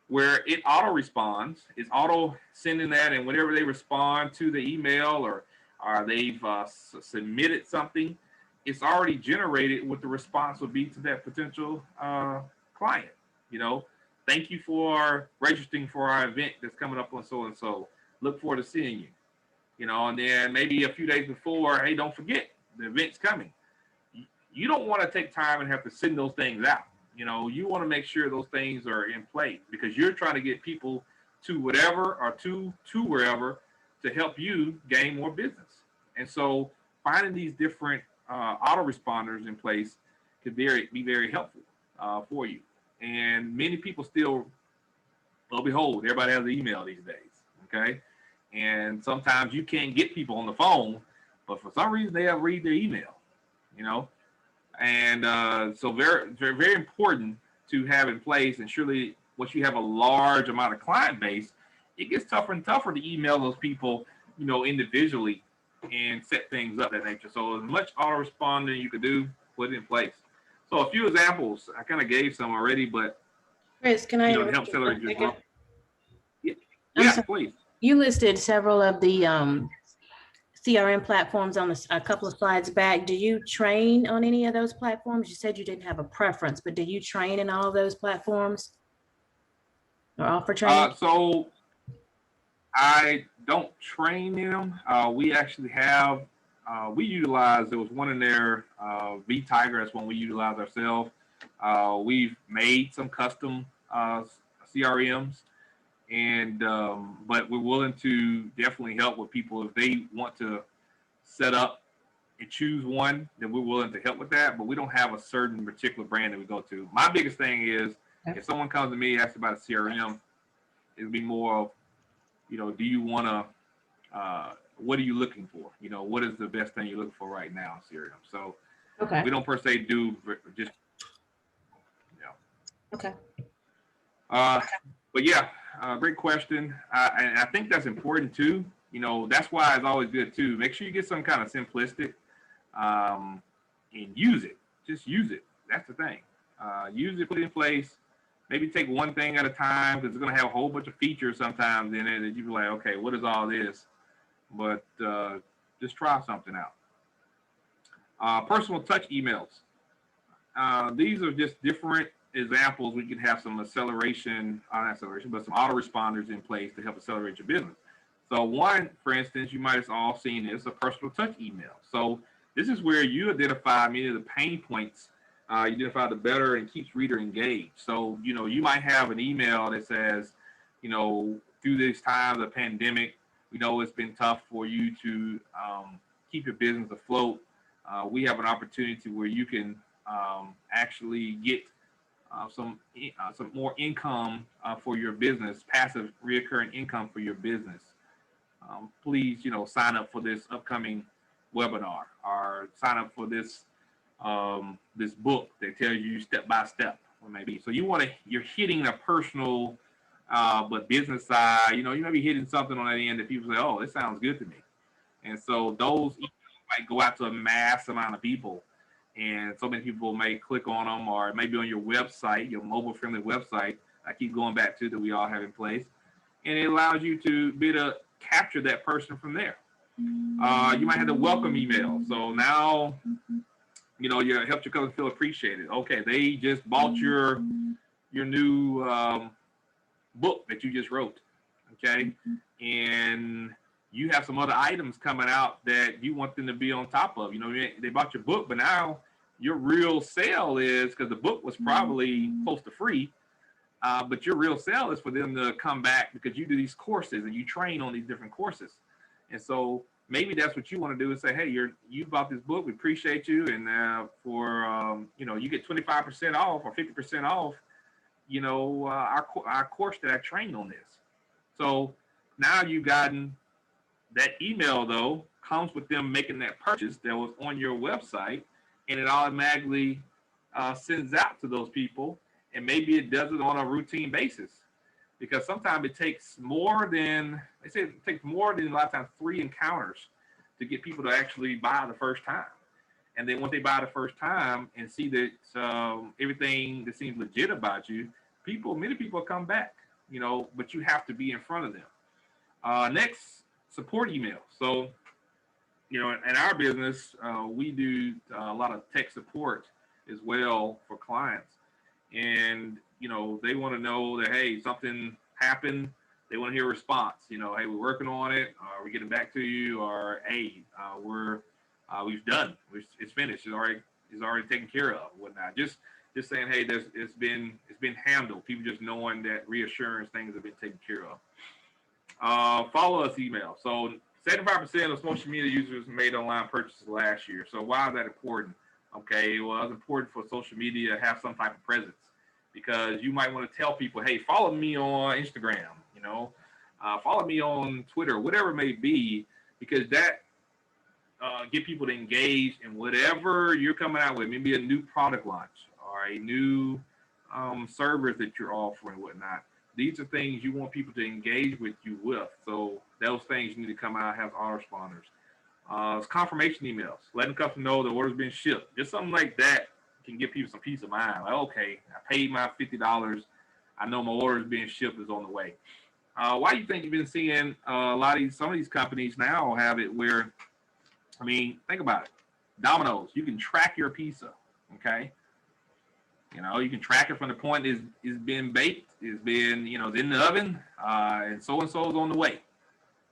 where it auto responds, it's auto sending that, and whenever they respond to the email or they've submitted something, it's already generated what the response would be to that potential client. Thank you for registering for our event that's coming up on so and so. Look forward to seeing you. And then maybe a few days before, hey, don't forget the event's coming. You don't want to take time and have to send those things out. You want to make sure those things are in place because you're trying to get people to whatever or to wherever to help you gain more business. And so finding these different autoresponders in place could be very helpful for you. And many people still, lo and behold, everybody has an email these days. Okay. And sometimes you can't get people on the phone, but for some reason they'll read their email, you know. And so very, very, very important to have in place. And surely once you have a large amount of client base, it gets tougher and tougher to email those people, you know, individually and set things up that nature. So as much autoresponding you could do, put it in place. So a few examples, I kind of gave some already, but Chris, can I you know, to interrupt help you for a accelerate your second? growth. Yeah, I'm yeah, sorry. please. You listed several of the CRM platforms on a couple of slides back. Do you train on any of those platforms? You said you didn't have a preference, but do you train in all of those platforms or offer training? So I don't train them. We actually have, we utilize, there was one in there, vTiger, that's one we utilize ourselves. We've made some custom CRMs, and but we're willing to definitely help with people if they want to set up and choose one, then we're willing to help with that. But we don't have a certain particular brand that we go to. My biggest thing is if someone comes to me and asks about a CRM, it'd be more of, you know, do you want to, what are you looking for? You know, what is the best thing you're looking for right now in CRM? So Okay. we don't per se do just, you know. Okay. But yeah, great question. And I think that's important too. You know, that's why it's always good too. Make sure you get some kind of simplistic and use it. Just use it. That's the thing. Use it, put it in place. Maybe take one thing at a time because it's going to have a whole bunch of features sometimes in it that you be like, okay, what is all this? But just try something out. Personal touch emails. These are just different examples. We can have some acceleration, not acceleration, but some autoresponders in place to help accelerate your business. So one, for instance, you might have all seen this, a personal touch email. So this is where you identify many of the pain points, you identify the better and keeps reader engaged. So, you know, you might have an email that says, you know, through this time of the pandemic, we know it's been tough for you to keep your business afloat. We have an opportunity where you can actually get some more income for your business, passive reoccurring income for your business. Please, you know, sign up for this upcoming webinar or sign up for this this book that tells you step by step what may be. So you're hitting a personal but business side. You know, you may be hitting something on that end that people say, oh, this sounds good to me. And so those might go out to a mass amount of people. And so many people may click on them, or maybe on your website, your mobile-friendly website. I keep going back to that we all have in place, and it allows you to be able to capture that person from there. You might have the welcome email. So now, you know, you helped your cousin feel appreciated. Okay, they just bought your new book that you just wrote. Okay, and you have some other items coming out that you want them to be on top of. You know, they bought your book, but now your real sale is, because the book was probably close to free, but your real sale is for them to come back because you do these courses and you train on these different courses. And so maybe that's what you want to do is say, hey, you bought this book, we appreciate you, and for you know, you get 25% off or 50% off, you know, our course that I trained on this. So now you've gotten that email, though, comes with them making that purchase that was on your website, and it automatically sends out to those people. And maybe it does it on a routine basis, because sometimes it takes more than, they say it takes more than a lot of times 3 encounters to get people to actually buy the first time. And then once they buy the first time and see that everything that seems legit about you, many people come back, you know, but you have to be in front of them. Next, support email. So, you know, in our business, we do a lot of tech support as well for clients. And, you know, they want to know that, hey, something happened. They want to hear a response. You know, hey, we're working on it. We're getting back to you. Or, hey, we've done. It's finished. It's already taken care of. Whatnot. Just saying, hey, it's been handled. People just knowing that reassurance things have been taken care of. Follow us email. So 75% of social media users made online purchases last year. So why is that important? Okay, well, it's important for social media to have some type of presence, because you might want to tell people, hey, follow me on Instagram, you know, Follow me on Twitter, whatever it may be, because that get people to engage in whatever you're coming out with, maybe a new product launch or a new service that you're offering, whatnot. These are things you want people to engage with you with. So those things need to come out, have autoresponders. It's confirmation emails, letting the customer know the order's been shipped. Just something like that can give people some peace of mind. Like, okay, I paid my $50. I know my order is being shipped, is on the way. Why do you think you've been seeing a lot of some of these companies now have it where, I mean, think about it. Domino's, you can track your pizza, okay? You know, you can track it from the point it's been baked, it's been, you know, it's in the oven, and so is on the way.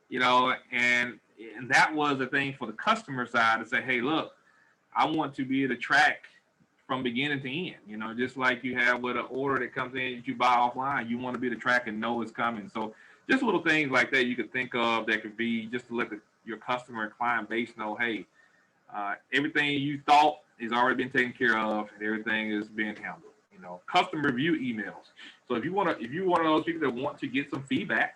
You know, and that was the thing for the customer side to say, hey, look, I want to be able to track from beginning to end. You know, just like you have with an order that comes in that you buy offline, you want to be able to track and know it's coming. So just little things like that you could think of that could be just to let your customer and client base know, hey, everything you thought has already been taken care of, and everything is being handled. You know, customer review emails. So if you're one of those people that want to get some feedback,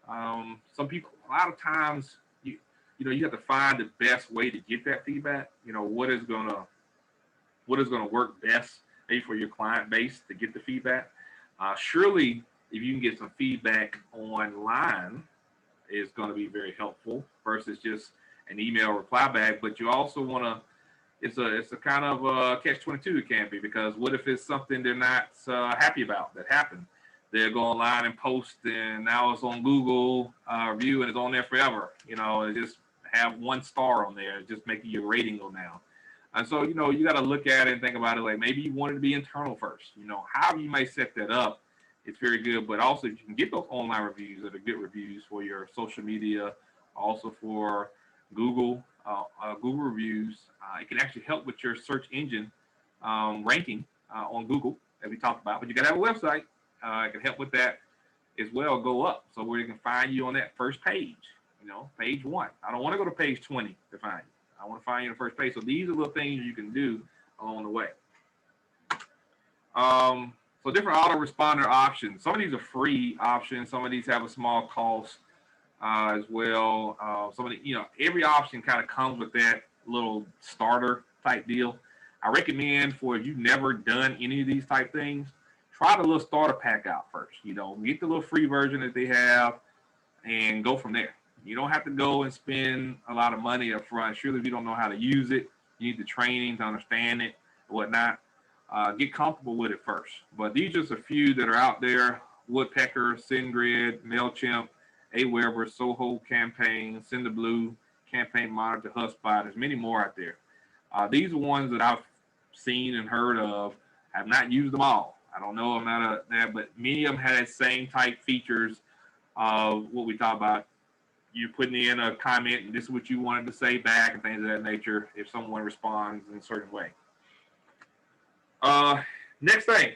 some people, a lot of times, you have to find the best way to get that feedback. You know, what is gonna work best maybe for your client base to get the feedback. Surely, if you can get some feedback online, is going to be very helpful versus just an email reply back. But you also want to, it's a kind of a catch-22, it can be, because what if it's something they're not happy about that happened? They'll go online and post, and now it's on Google review, and it's on there forever. You know, and just have 1 star on there, just making your rating go down. And so, you know, you got to look at it and think about it like maybe you want it to be internal first. You know, however you may set that up, it's very good. But also, if you can get those online reviews that are good reviews for your social media, also for Google reviews, it can actually help with your search engine ranking on Google, as we talked about. But you got to have a website. It can help with that as well, go up. So where you can find you on that first page, you know, page 1. I don't want to go to page 20 to find you. I want to find you on the first page. So these are little things you can do along the way. So different autoresponder options. Some of these are free options. Some of these have a small cost as well. Some of the, you know, every option kind of comes with that little starter type deal. I recommend for if you've never done any of these type things, try the little starter pack out first. You know, get the little free version that they have and go from there. You don't have to go and spend a lot of money up front. Surely if you don't know how to use it, you need the training to understand it and whatnot. Get comfortable with it first. But these are just a few that are out there: Woodpecker, SendGrid, MailChimp, Aweber, Soho Campaign, SenderBlue, Campaign Monitor, HubSpot. There's many more out there. These are ones that I've seen and heard of. I have not used them all. I don't know. I'm not that, but many of them had the same type features of what we talk about. You putting in a comment and this is what you wanted to say back and things of that nature if someone responds in a certain way. Next thing,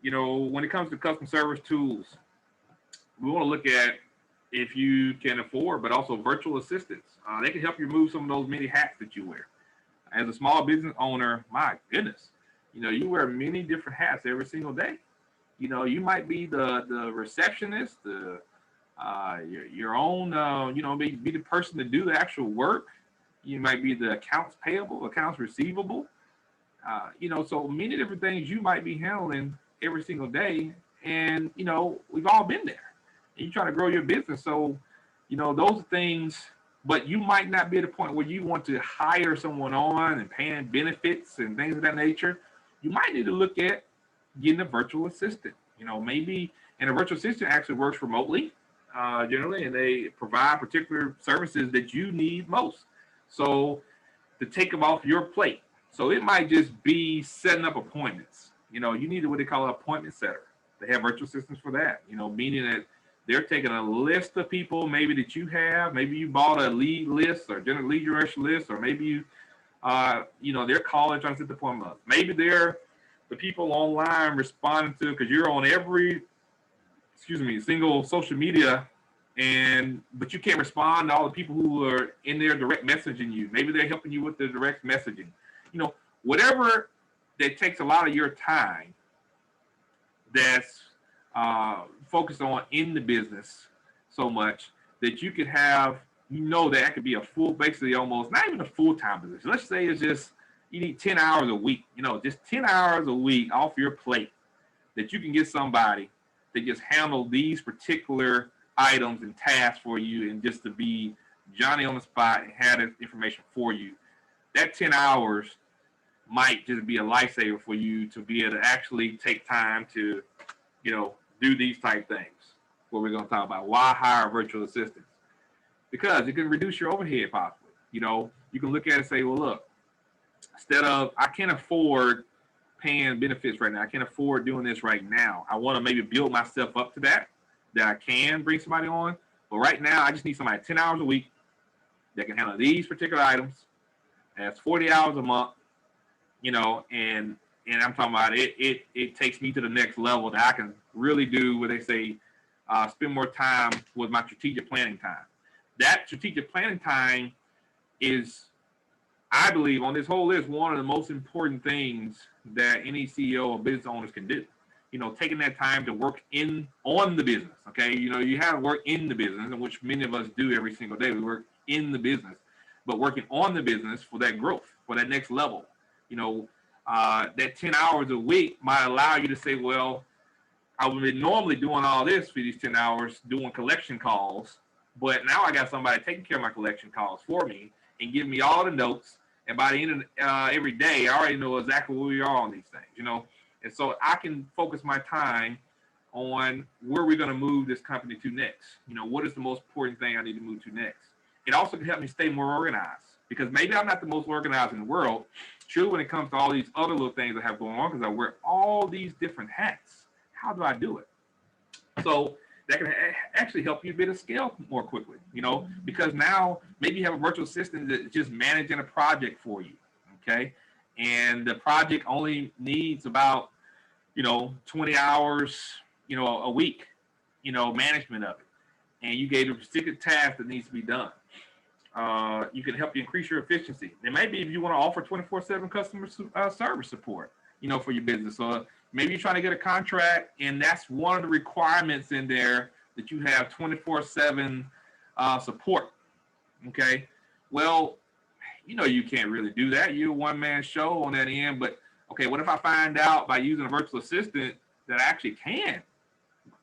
you know, when it comes to customer service tools, we want to look at if you can afford, but also virtual assistants. They can help you remove some of those many hats that you wear. As a small business owner, my goodness, you know, you wear many different hats every single day. You know, you might be the receptionist, your own, you know, be the person to do the actual work. You might be the accounts payable, accounts receivable. You know, so many different things you might be handling every single day. And, you know, we've all been there. And you try to grow your business. So, you know, those are things, but you might not be at a point where you want to hire someone on and paying benefits and things of that nature. You might need to look at getting a virtual assistant. You know, maybe, and a virtual assistant actually works remotely generally, and they provide particular services that you need most. So to take them off your plate. So it might just be setting up appointments. You know, you need what they call an appointment setter. They have virtual assistants for that, you know, meaning that they're taking a list of people maybe that you have. Maybe you bought a lead list or general lead generation list, or maybe you, you know, they're calling trying to set the appointment up. Maybe they're the people online responding to, because you're on every, single social media, but you can't respond to all the people who are in there direct messaging you. Maybe they're helping you with the direct messaging. You know, whatever that takes a lot of your time that's focused on in the business, so much that you could have, that could be a full, basically almost not even a full-time position. Let's say it's just, you need 10 hours a week, just 10 hours a week off your plate that you can get somebody to just handle these particular items and tasks for you, and just to be Johnny on the spot and have that information for you. That 10 hours might just be a lifesaver for you to be able to actually take time to, do these type things. What we're going to talk about. Why hire virtual assistants? Because it can reduce your overhead possibly. You can look at it and say, well, look, instead of, I can't afford paying benefits right now. I can't afford doing this right now. I want to maybe build myself up to that I can bring somebody on. But right now, I just need somebody 10 hours a week that can handle these particular items. That's 40 hours a month, and I'm talking about it takes me to the next level that I can really do what they say, spend more time with my strategic planning time. That strategic planning time is, I believe, on this whole list, one of the most important things that any CEO or business owners can do. Taking that time to work on the business. Okay, you have to work in the business, which many of us do every single day. We work in the business, but working on the business for that growth, for that next level. That 10 hours a week might allow you to say, well, I would be normally doing all this for these 10 hours, doing collection calls, but now I got somebody taking care of my collection calls for me and giving me all the notes. And by the end of every day, I already know exactly where we are on these things, And so I can focus my time on where we're going to move this company to next. What is the most important thing I need to move to next? It also can help me stay more organized, because maybe I'm not the most organized in the world. True, when it comes to all these other little things I have going on, because I wear all these different hats. How do I do it? So that can actually help you build a scale more quickly, because now maybe you have a virtual assistant that's just managing a project for you, okay? And the project only needs about, 20 hours, a week, management of it. And you gave a specific task that needs to be done. You can help you increase your efficiency. It may be if you want to offer 24/7 customer service support, for your business. Or maybe you're trying to get a contract, and that's one of the requirements in there, that you have 24/7 support. Okay. Well, you can't really do that. You're a one-man show on that end. But okay, what if I find out by using a virtual assistant that I actually can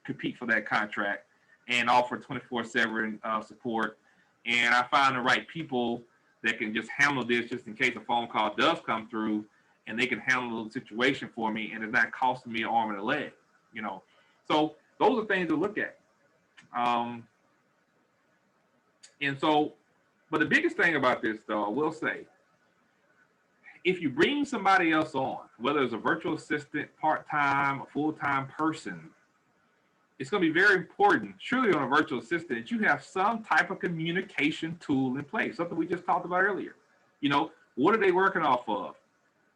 compete for that contract and offer 24/7 support, and I find the right people that can just handle this just in case a phone call does come through, and they can handle the situation for me, and it's not costing me an arm and a leg, So those are things to look at. And so, but the biggest thing about this, though, I will say, if you bring somebody else on, whether it's a virtual assistant, part-time, a full-time person, it's going to be very important, surely on a virtual assistant, that you have some type of communication tool in place, something we just talked about earlier. What are they working off of?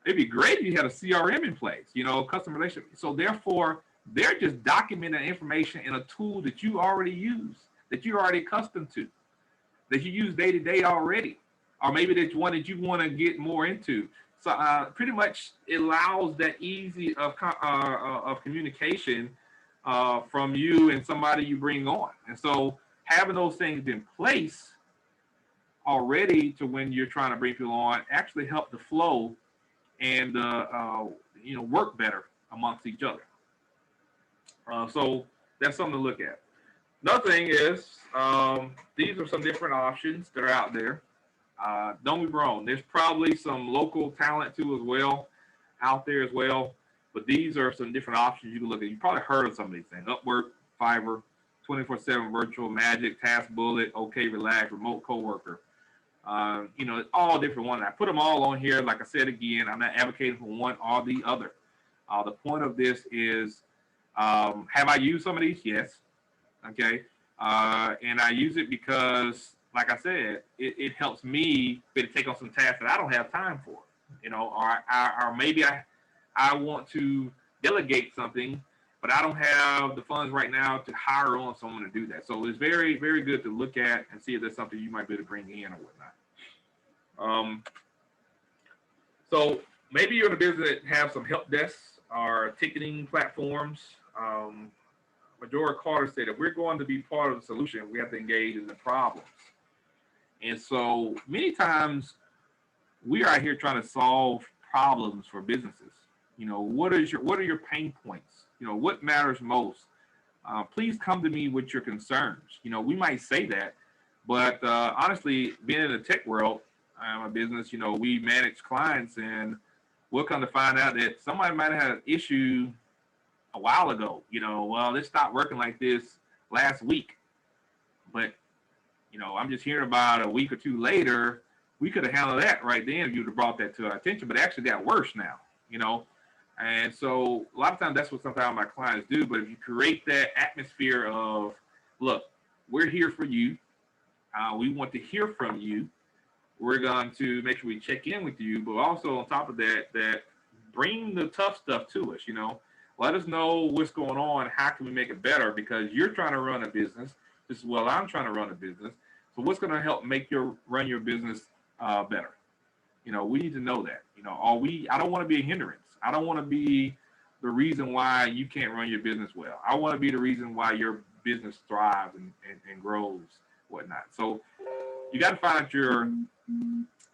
It'd be great if you had a CRM in place, customer relationship. So therefore, they're just documenting information in a tool that you already use, that you're already accustomed to, that you use day to day already, or maybe that's one that you want to get more into. So pretty much it allows that easy of communication from you and somebody you bring on. And so having those things in place already to when you're trying to bring people on actually help the flow and work better amongst each other. So that's something to look at. Another thing is, these are some different options that are out there. Don't be wrong, there's probably some local talent too as well out there as well, but these are some different options you can look at. You probably heard of some of these things: Upwork, Fiverr, 24/7 Virtual, Magic, Task Bullet, OK Relax, Remote Coworker. All different ones. I put them all on here. Like I said again, I'm not advocating for one or the other. The point of this is, have I used some of these? Yes. Okay. And I use it because, like I said, it helps me to take on some tasks that I don't have time for, or maybe I want to delegate something, but I don't have the funds right now to hire on someone to do that. So it's very, very good to look at and see if there's something you might be able to bring in or whatnot. So maybe you're in a business that have some help desks or ticketing platforms Majora Carter said, if we're going to be part of the solution, we have to engage in the problems. And so many times we are out here trying to solve problems for businesses. You know, what are your pain points? You know, what matters most? Please come to me with your concerns. You know, we might say that, but honestly, being in the tech world, I'm a business, you know, we manage clients, and we'll come to find out that somebody might have had an issue a while ago. You know, well, this stopped working like this last week, but you know, I'm just hearing about a week or two later. We could have handled that right then if you'd have brought that to our attention, but actually got worse now, you know. And so a lot of times that's what sometimes my clients do. But if you create that atmosphere of, look, we're here for you. We want to hear from you. We're going to make sure we check in with you, but also on top of that, bring the tough stuff to us, you know. Let us know what's going on. How can we make it better? Because you're trying to run a business just as well I'm trying to run a business. So what's going to help make run your business better? You know, we need to know that. You know, I don't want to be a hindrance. I don't want to be the reason why you can't run your business well. I want to be the reason why your business thrives and grows, whatnot. So you got to find out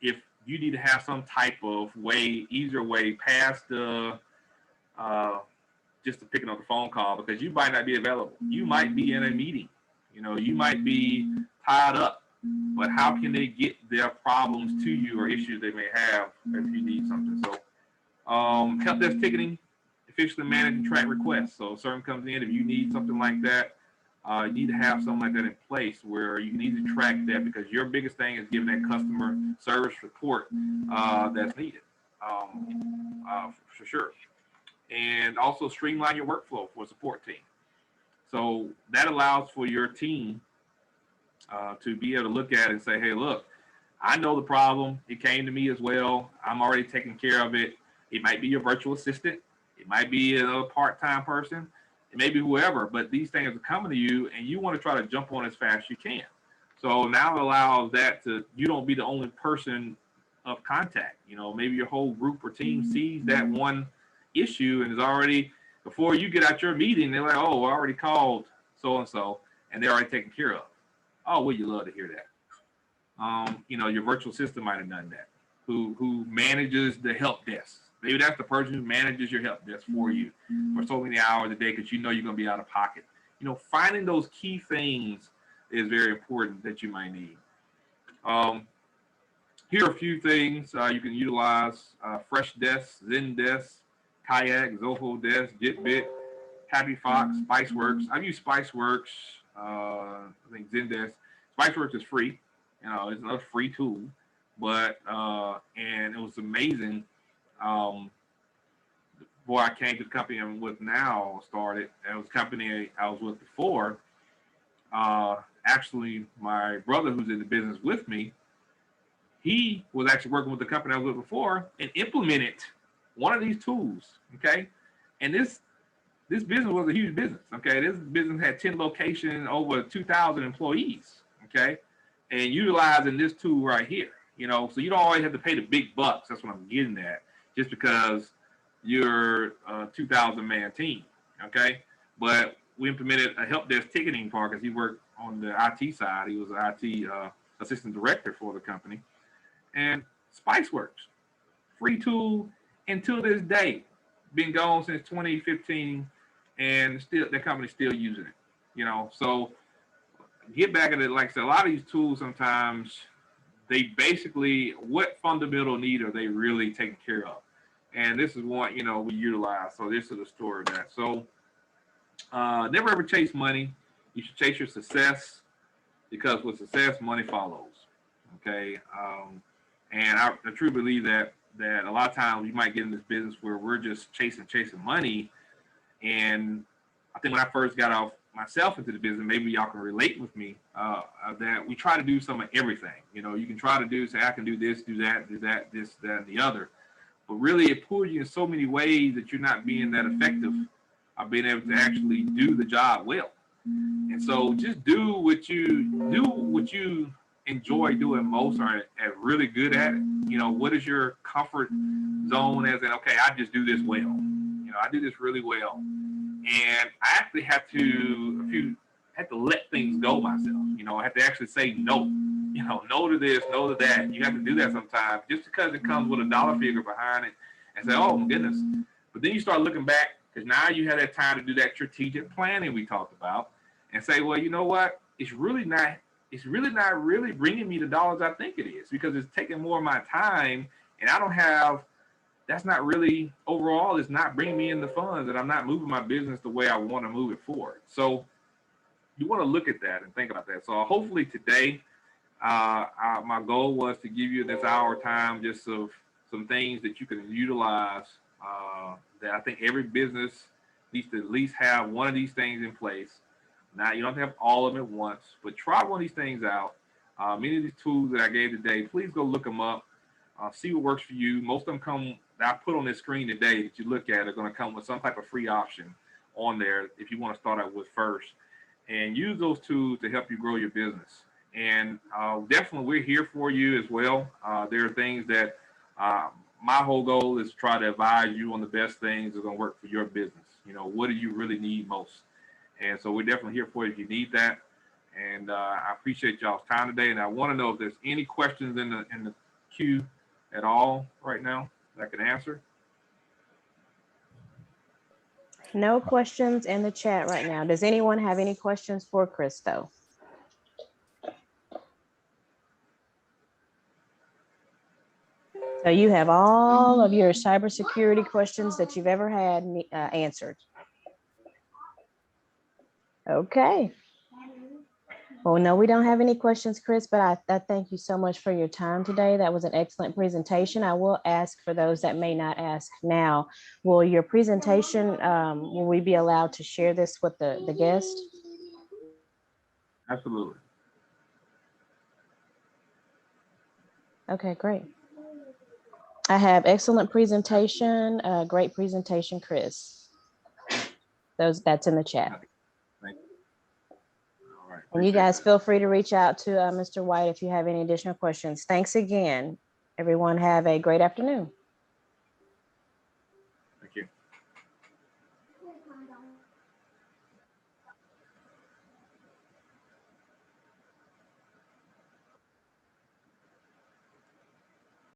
if you need to have some type of easier way past the just to picking up the phone call, because you might not be available. You might be in a meeting. You know, you might be tied up. But how can they get their problems to you or issues they may have if you need something? So help desk ticketing, efficiently manage and track requests. So if someone comes in, if you need something like that, you need to have something like that in place where you can easily track that, because your biggest thing is giving that customer service support that's needed, for sure. And also streamline your workflow for a support team. So that allows for your team to be able to look at it and say, hey, look, I know the problem. It came to me as well. I'm already taking care of it. It might be your virtual assistant. It might be another part-time person. It may be whoever, but these things are coming to you and you want to try to jump on as fast as you can. So now it allows that you don't be the only person of contact. You know, maybe your whole group or team sees that one issue and is already, before you get out your meeting, they're like, oh, I already called so-and-so and they're already taken care of. Oh, would you love to hear that? You know, your virtual assistant might have done that. Who manages the help desk? Maybe that's the person who manages your help desk for you for so many hours a day because you know you're going to be out of pocket. You know, finding those key things is very important that you might need. Here are a few things you can utilize: Freshdesk, Zendesk, Kayak, Zoho Desk, Jitbit, HappyFox, Spiceworks. I've used Spiceworks. I think Zendesk. Spiceworks is free. You know, it's another free tool, but and it was amazing. Before I came to the company I'm with now, started. It was a company I was with before. Actually, my brother, who's in the business with me, he was actually working with the company I was with before and implemented one of these tools. Okay, and this business was a huge business. Okay, this business had 10 locations, over 2,000 employees. Okay, and utilizing this tool right here. You know, so you don't always have to pay the big bucks. That's what I'm getting at. Just because you're a 2,000 man team. Okay, but we implemented a help desk ticketing part because he worked on the IT side. He was an IT assistant director for the company. And Spiceworks, free tool until this day, been gone since 2015, and still the company's still using it. You know, so get back at it. Like I said, a lot of these tools sometimes they basically, what fundamental need are they really taking care of? And this is what, you know, we utilize. So this is the story of that. So never ever chase money. You should chase your success, because with success, money follows. Okay. And I truly believe that a lot of times we might get in this business where we're just chasing money. And I think when I first got off myself into the business, maybe y'all can relate with me, that we try to do some of everything. You know, you can try to say, I can do this, do that, this, that, and the other. But really, it pulls you in so many ways that you're not being that effective of being able to actually do the job well. And so just do what you enjoy doing most, or are really good at it. You know, what is your comfort zone as in, okay, I just do this well. You know, I do this really well. And I actually had to let things go myself. I had to actually say no. No to this, no to that. You have to do that sometimes, just because it comes with a dollar figure behind it, and say, "Oh my goodness." But then you start looking back, because now you have that time to do that strategic planning we talked about, and say, "Well, you know what? It's really not really bringing me the dollars I think it is, because it's taking more of my time, and I don't have. That's not really overall. It's not bringing me in the funds, and I'm not moving my business the way I want to move it forward." So you want to look at that and think about that. So hopefully today, my goal was to give you this hour time just of some things that you can utilize, that I think every business needs to at least have one of these things in place. Now, you don't have to have all of them at once, but try one of these things out. Many of these tools that I gave today, please go look them up, see what works for you. Most of them come that I put on this screen today that you look at are going to come with some type of free option on there if you want to start out with first, and use those tools to help you grow your business. And definitely, we're here for you as well. There are things that my whole goal is to try to advise you on the best things that are going to work for your business. What do you really need most? And so we're definitely here for you if you need that. And I appreciate y'all's time today. And I want to know if there's any questions in the queue at all right now that I can answer. No questions in the chat right now. Does anyone have any questions for Chris, though? So you have all of your cybersecurity questions that you've ever had answered. Okay. Well, no, we don't have any questions, Chris, but I thank you so much for your time today. That was an excellent presentation. I will ask for those that may not ask now, will your presentation, will we be allowed to share this with the guest? Absolutely. Okay, great. I have excellent presentation, great presentation, Chris. That's in the chat. Thank you. All right. And you guys feel free to reach out to Mr. White if you have any additional questions. Thanks again. Everyone have a great afternoon.